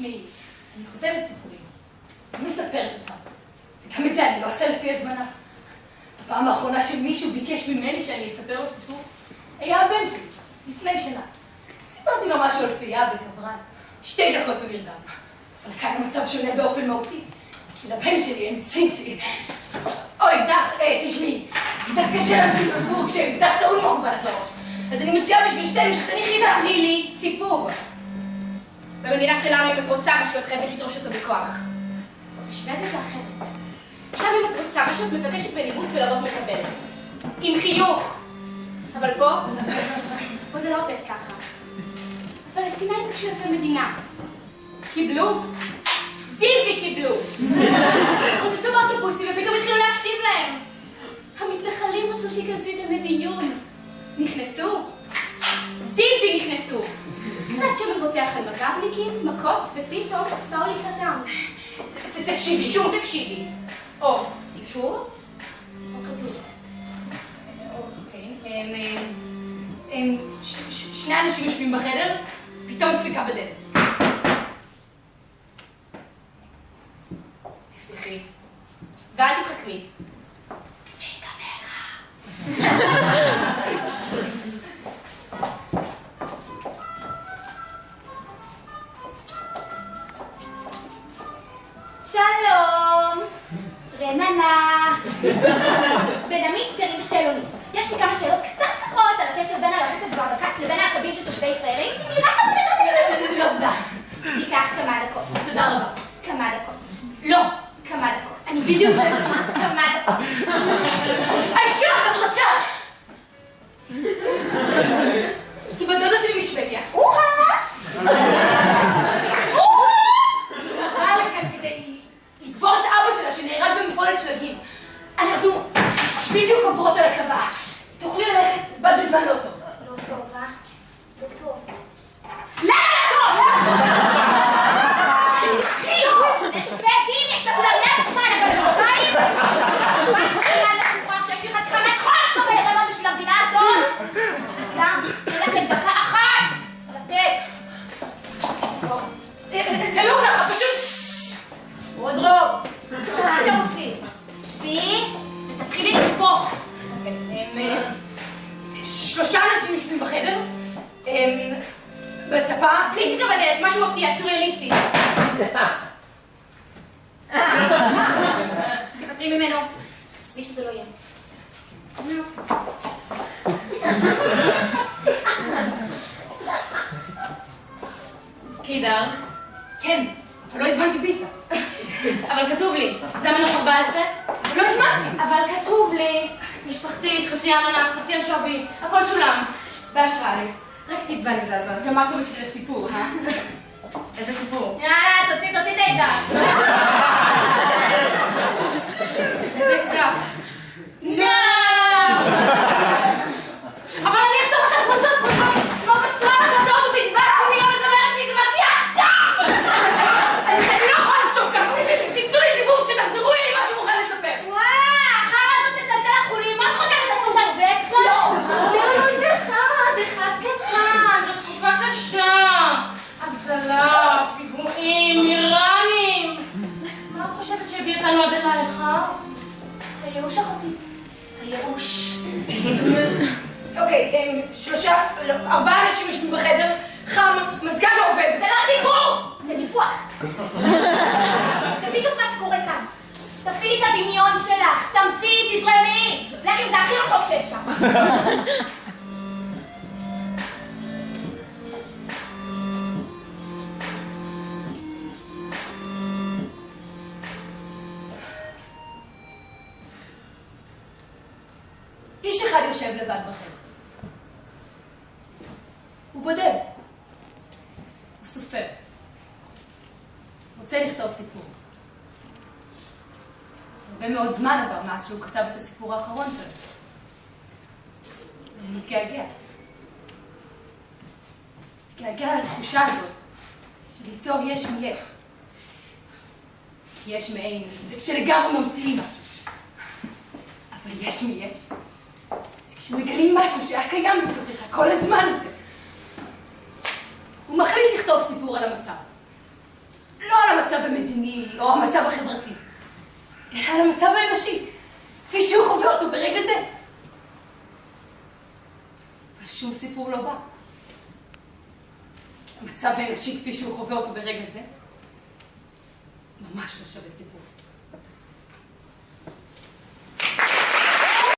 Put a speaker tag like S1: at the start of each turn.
S1: תשמעי, אני כותבת סיפורים, אני מספרת אותם, וגם את זה אני לא עושה לפי הזמנה. הפעם האחרונה שמישהו ביקש ממני שאני אספר לו סיפור, היה הבן שלי, לפני שנה. סיפרתי לו משהו על פייה וקברן, 2 דקות הוא נרדם. אבל כאן המצב שונה באופן מהותי, כי לבן שלי אין ציצי. אוי, תשמעי, קצת קשה להמציא סיפור כשאקדח טעון מכוון לך לראש. אז אני מציעה בשביל שתינו שתניחי
S2: ספרי לי סיפור. במדינה שלנו אם את רוצה משהו את חייבת לדרוש אותו בכוח. בשוודיה זה אחרת. עכשיו אם את רוצה משהו את מבקשת בניבוס ולרוב מקבלת. עם חיוך. אבל פה זה לא עובד ככה. הפלסטינאים ביקשו יפה מדינה. קיבלו? זיבי קיבלו. רוצצו באוטובוסים ופתאום התחילו להקשיב להם. המתנחלים רצו שיכנסו איתם לדיון. נכנסו? זיבי נכנסו. קצת שם מבוטח על מגבניקים, מכות, ופתאום באו לקראתם. תקשיבי, שום תקשיבי. או סיפור, או כדור. אוקיי.
S1: שני אנשים יושבים בחדר, פתאום דפיקה בדלת.
S2: תפתחי. ואל תתחכמי. זה ייגמר רע. שלום! רננה! בין המיסטרים ושאלונים. יש לי כמה שאלות קצת ספרות על הקשר בין הלכת והבקץ לבין העצבים של תושבי ישראל. האם תגידי רק
S1: לא, תודה.
S2: תיקח כמה דקות.
S1: תודה רבה.
S2: כמה דקות.
S1: לא.
S2: כמה דקות.
S1: אני בדיוק בעצם.
S2: כמה דקות.
S1: האישה, את רוצה! היא בדודה שלי משוודיה. היא באה לכאן כדי לגבור את אבא שלה שנהרג במפולת שלגים. אנחנו בדיוק עוברות על הצבא. תוכלי ללכת בת בזמן לא טוב.
S2: לא טוב, אה? לא טוב. למה לא טוב? לשוודים יש לכולם לעצמן, אבל מרוקאים? מה תחילה לשוחח שיש לי חתיכה מהתחול שלו ולחמות בשביל המדינה הזאת? גם, תלכת דקה אחת. לתת.
S1: זה לא ככה, פשוט...
S2: וודרוב. מה אתם רוצים? שבי ותתחילי לשפוך.
S1: 3 אנשים יושבים בחדר, בספה...
S2: כניסי גם בדלת, משהו מפתיע, סוריאליסטי. תוותרי ממנו, מי שזה לא יהיה.
S1: קידר? כן, אבל לא הזמנתי פיסה. אבל כתוב לי, זה המנוח 14? אבל לא הזמנתי.
S2: אבל כתוב לי,
S1: משפחתית, חצי אננס, חצי אנשובי, הכל שולם. באשראי. רק תקווה לי זזה. גם מה קורה בשביל הסיפור, אה? איזה סיפור?
S2: יאללה, תוציא את האקדח.
S1: איזה אקדח?
S2: נו!
S1: אבל אני אכתוב את הפרסות, כמו בסרט החזרות ובתקווה שלי לא מזמרת לי, זה מציע עכשיו! אני לא יכולה לשוב ככה. תמצאו לי סיפור כשתחזרו לי משהו מוכן לספר.
S2: וואו, החרא הזאת תצלצל החולים, מה את חושבת לעשות הרבה אצבע?
S1: לא, זה אחד קטן, זאת תקופה קשה. אבטלה, פיגועים, איראנים. מה את חושבת שהביא אותנו עד אלייך?
S2: הייאוש אחותי. הייאוש.
S1: אוקיי, 4 אנשים יושבים בחדר, חם, מזגן לא עובד.
S2: זה לא סיפור! זה ניפוח. זה בדיוק מה שקורה כאן. תפעילי את הדמיון שלך, תמציאי, תזרמי. לכי, זה הכי רחוק שאפשר.
S1: איש אחד יושב לבד בחדר. הוא בודד. הוא סופר. רוצה לכתוב סיפור. הרבה מאוד זמן עבר מאז שהוא כתב את הסיפור האחרון שלו. אני מתגעגע. מתגעגע לתחושה הזאת שליצור יש מיש. כי יש מאין, זה כשלגמרי ממציאים משהו. אבל יש מיש. זה כשמגלים משהו שהיה קיים בתוכך כל הזמן הזה. הוא מחליט לכתוב סיפור על המצב. לא על המצב המדיני או המצב החברתי, אלא על המצב האנושי, כפי שהוא חווה אותו ברגע זה. אבל שום סיפור לא בא. כי המצב האנושי כפי שהוא חווה אותו ברגע זה, ממש לא שווה סיפור.